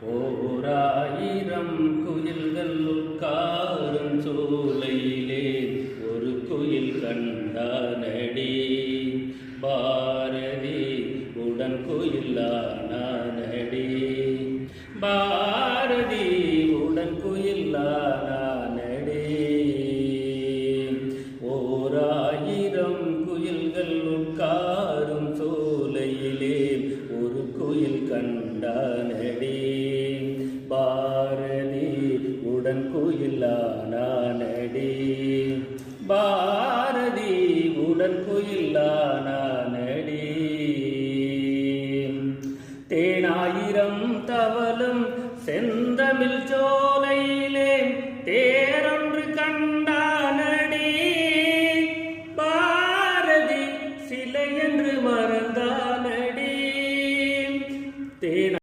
ஓராயிரம் குயில்கள் உட்காரும் சோலையிலே ஒரு குயில் கண்டானடி. பாரதி உடன் குயிலானடி. பாரதி உடன் குயிலானடி. ஓராயிரம் குயில்கள் உட்காரும் சோலையிலே ஒரு குயில் கண்டானடி. பாரதி உடன் குயிலானடி. பாரதி உடன் குயிலானடி. தேனாயிரம் தவளும் செந்தமிழ் சோலையிலே தேரொன்று கண்டா